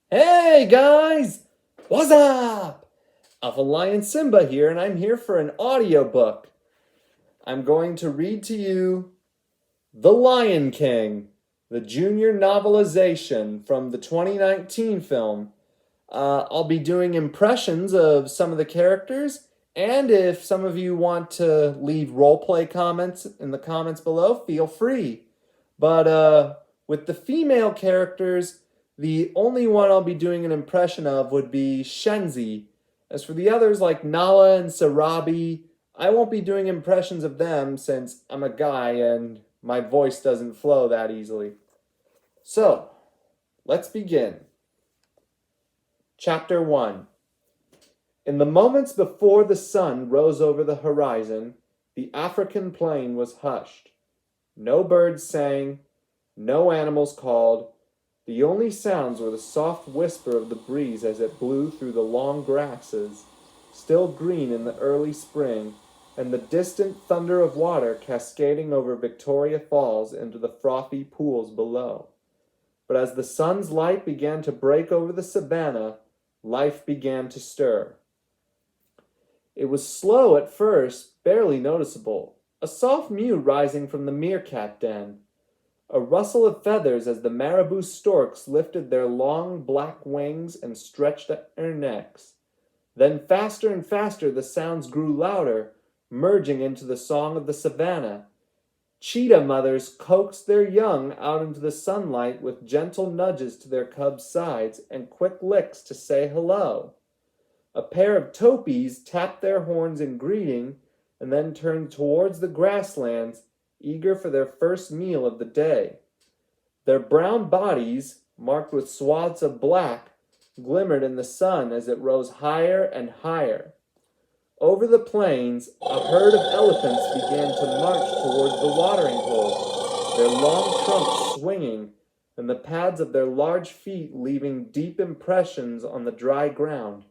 Hey guys! What's up? Alpha Lion Simba here, and I'm here for an audiobook. I'm going to read to you The Lion King, the junior novelization from the 2019 film. I'll be doing impressions of some of the characters, and if some of you want to leave roleplay comments in the comments below, feel free. But with the female characters, the only one I'll be doing an impression of would be Shenzi. As for the others like Nala and Sarabi, I won't be doing impressions of them since I'm a guy and my voice doesn't flow that easily. So, let's begin. Chapter 1. In the moments before the sun rose over the horizon, the African plain was hushed. No birds sang, no animals called. The only sounds were the soft whisper of the breeze as it blew through the long grasses, still green in the early spring, and the distant thunder of water cascading over Victoria Falls into the frothy pools below. But as the sun's light began to break over the savannah, life began to stir. It was slow at first, barely noticeable, a soft mew rising from the meerkat den, a rustle of feathers as the marabou storks lifted their long black wings and stretched their necks. Then faster and faster the sounds grew louder, merging into the song of the savannah. Cheetah mothers coaxed their young out into the sunlight with gentle nudges to their cubs' sides and quick licks to say hello. A pair of topies tapped their horns in greeting and then turned towards the grasslands, eager for their first meal of the day. Their brown bodies, marked with swaths of black, glimmered in the sun as it rose higher and higher. Over the plains, a herd of elephants began to march towards the watering hole, their long trunks swinging and the pads of their large feet leaving deep impressions on the dry ground.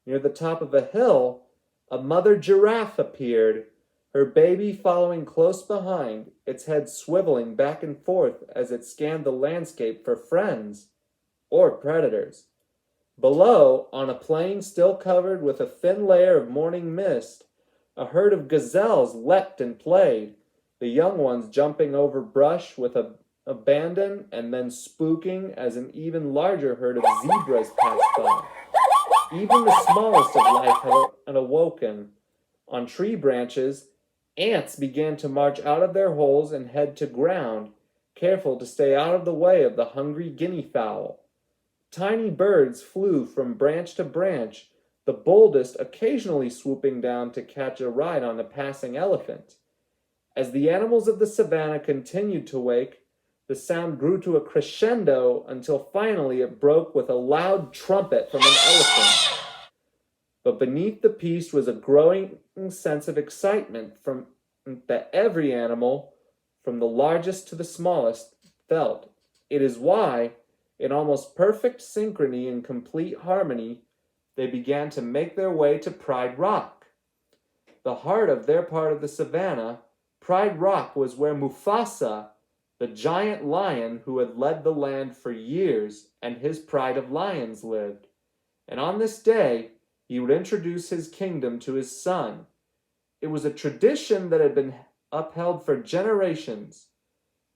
Near the top of a hill, a mother giraffe appeared, her baby following close behind, its head swiveling back and forth as it scanned the landscape for friends or predators. Below, on a plain still covered with a thin layer of morning mist, a herd of gazelles leapt and played, the young ones jumping over brush with abandon and then spooking as an even larger herd of zebras passed by. Even the smallest of life had awoken. On tree branches, ants began to march out of their holes and head to ground, careful to stay out of the way of the hungry guinea fowl. Tiny birds flew from branch to branch, the boldest occasionally swooping down to catch a ride on a passing elephant. As the animals of the savannah continued to wake, the sound grew to a crescendo until finally it broke with a loud trumpet from an elephant. But beneath the peace was a growing sense of excitement that every animal, from the largest to the smallest, felt. It is why, in almost perfect synchrony and complete harmony, they began to make their way to Pride Rock. The heart of their part of the savannah, Pride Rock was where Mufasa, the giant lion who had led the land for years, and his pride of lions lived. And on this day, he would introduce his kingdom to his son. It was a tradition that had been upheld for generations.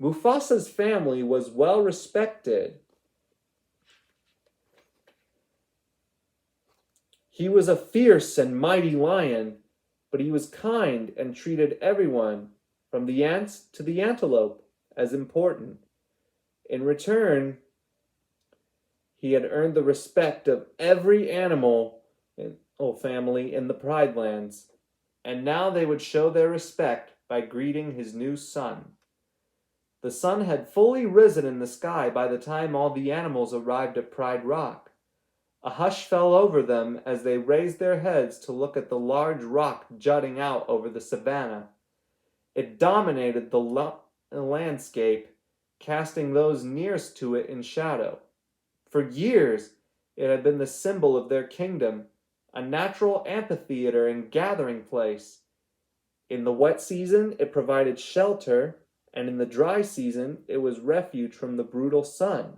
Mufasa's family was well respected. He was a fierce and mighty lion, but he was kind and treated everyone, from the ants to the antelope, as important. In return, he had earned the respect of every animal family in the Pride Lands, and now they would show their respect by greeting his new son. The sun had fully risen in the sky by the time all the animals arrived at Pride Rock. A hush fell over them as they raised their heads to look at the large rock jutting out over the savannah. It dominated the landscape, casting those nearest to it in shadow. For years, it had been the symbol of their kingdom, a natural amphitheater and gathering place. In the wet season, it provided shelter, and in the dry season, it was refuge from the brutal sun.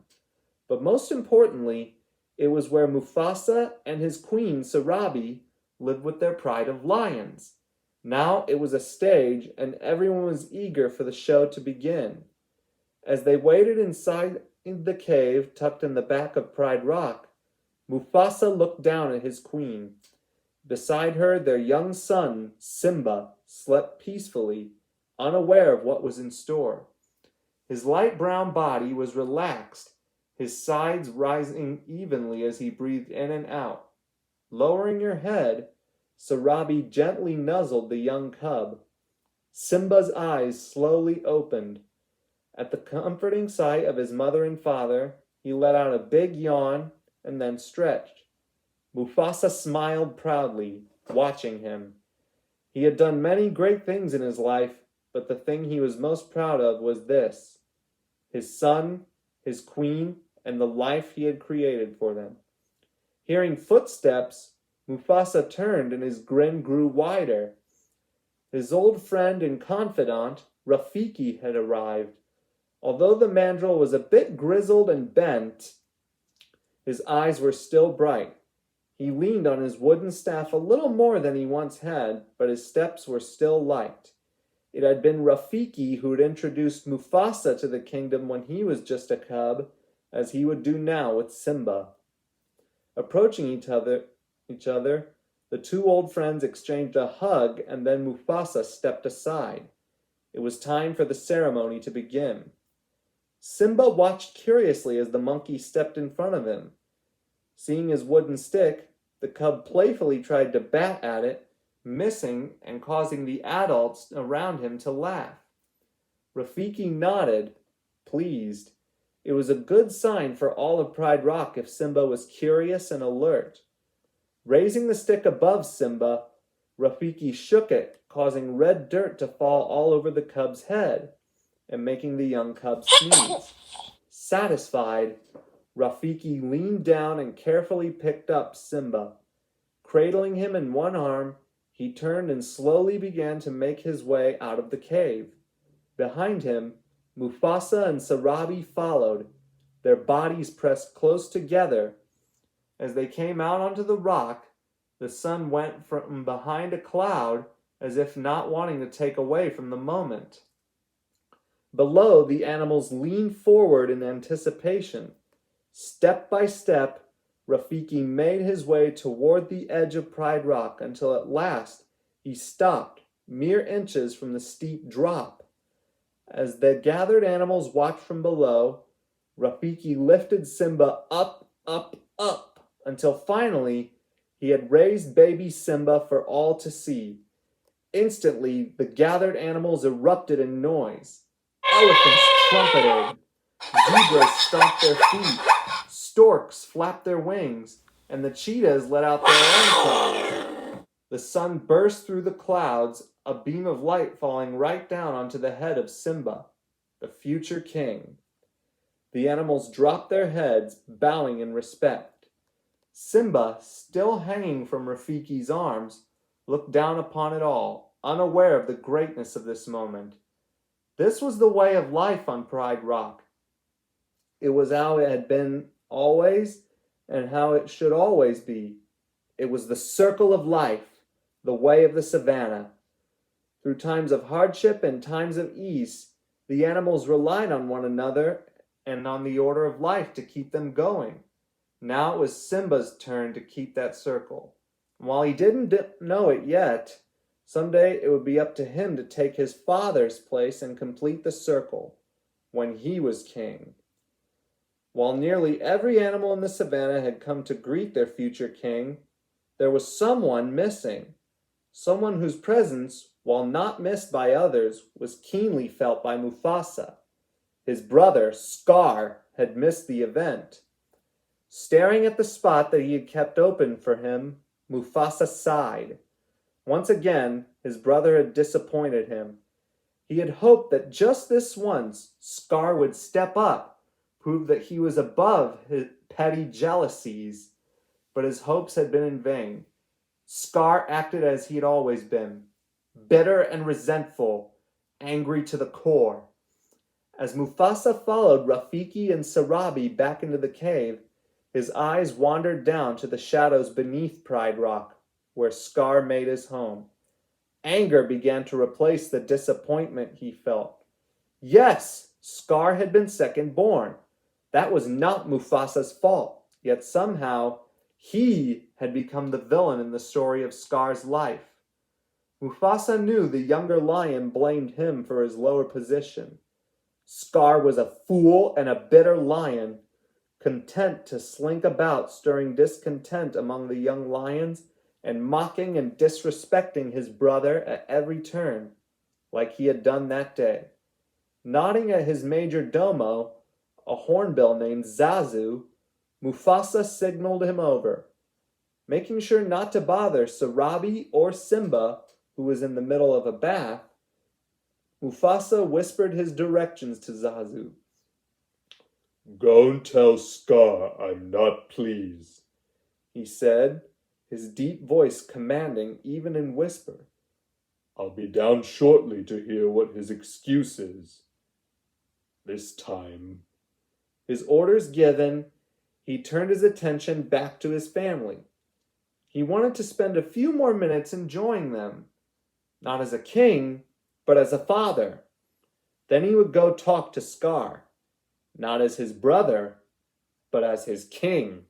But most importantly, It was where Mufasa and his queen Sarabi lived with their pride of lions. Now it was a stage, and everyone was eager for the show to begin. As they waited inside the cave tucked in the back of Pride Rock, Mufasa looked down at his queen. Beside her, their young son, Simba, slept peacefully, unaware of what was in store. His light brown body was relaxed, his sides rising evenly as he breathed in and out. Lowering her head, Sarabi gently nuzzled the young cub. Simba's eyes slowly opened. At the comforting sight of his mother and father, he let out a big yawn and then stretched. Mufasa smiled proudly, watching him. He had done many great things in his life, but the thing he was most proud of was this: his son, his queen, and the life he had created for them. Hearing footsteps, Mufasa turned and his grin grew wider. His old friend and confidant, Rafiki, had arrived. Although the mandrill was a bit grizzled and bent, his eyes were still bright. He leaned on his wooden staff a little more than he once had, but his steps were still light. It had been Rafiki who had introduced Mufasa to the kingdom when he was just a cub, as he would do now with Simba. Approaching each other, the two old friends exchanged a hug, and then Mufasa stepped aside. It was time for the ceremony to begin. Simba watched curiously as the monkey stepped in front of him. Seeing his wooden stick, the cub playfully tried to bat at it, missing and causing the adults around him to laugh. Rafiki nodded, pleased. It was a good sign for all of Pride Rock if Simba was curious and alert. Raising the stick above Simba, Rafiki shook it, causing red dirt to fall all over the cub's head and making the young cub sneeze. Satisfied, Rafiki leaned down and carefully picked up Simba. Cradling him in one arm, he turned and slowly began to make his way out of the cave. Behind him, Mufasa and Sarabi followed, their bodies pressed close together. As they came out onto the rock, the sun went from behind a cloud as if not wanting to take away from the moment. Below, the animals leaned forward in anticipation. Step by step, Rafiki made his way toward the edge of Pride Rock until at last he stopped, mere inches from the steep drop. As the gathered animals watched from below, Rafiki lifted Simba up, until finally he had raised baby Simba for all to see. Instantly, the gathered animals erupted in noise. Elephants trumpeted, zebras stomped their feet, storks flapped their wings, and the cheetahs let out their own cries. The sun burst through the clouds, a beam of light falling right down onto the head of Simba, the future king. The animals dropped their heads, bowing in respect. Simba, still hanging from Rafiki's arms, looked down upon it all, unaware of the greatness of this moment. This was the way of life on Pride Rock. It was how it had been always and how it should always be. It was the circle of life, the way of the savannah. Through times of hardship and times of ease, the animals relied on one another and on the order of life to keep them going. Now it was Simba's turn to keep that circle. And while he didn't know it yet, someday it would be up to him to take his father's place and complete the circle when he was king. While nearly every animal in the savannah had come to greet their future king, there was someone missing. Someone whose presence, while not missed by others, was keenly felt by Mufasa. His brother, Scar, had missed the event. Staring at the spot that he had kept open for him, Mufasa sighed. Once again, his brother had disappointed him. He had hoped that just this once, Scar would step up, prove that he was above his petty jealousies, but his hopes had been in vain. Scar acted as he had always been, bitter and resentful, angry to the core. As Mufasa followed Rafiki and Sarabi back into the cave, His eyes wandered down to the shadows beneath Pride Rock, where Scar made his home. Anger began to replace the disappointment he felt. Yes, Scar had been second born. That was not Mufasa's fault, yet somehow he had become the villain in the story of Scar's life. Mufasa knew the younger lion blamed him for his lower position. Scar was a fool and a bitter lion, content to slink about stirring discontent among the young lions and mocking and disrespecting his brother at every turn, like he had done that day. Nodding at his major domo, a hornbill named Zazu, Mufasa signaled him over. Making sure not to bother Sarabi or Simba, who was in the middle of a bath, Mufasa whispered his directions to Zazu. "Go and tell Scar I'm not pleased," he said, his deep voice commanding even in whisper. "I'll be down shortly to hear what his excuse is. This time." His orders given, he turned his attention back to his family. He wanted to spend a few more minutes enjoying them, not as a king, but as a father. Then he would go talk to Scar, not as his brother, but as his king.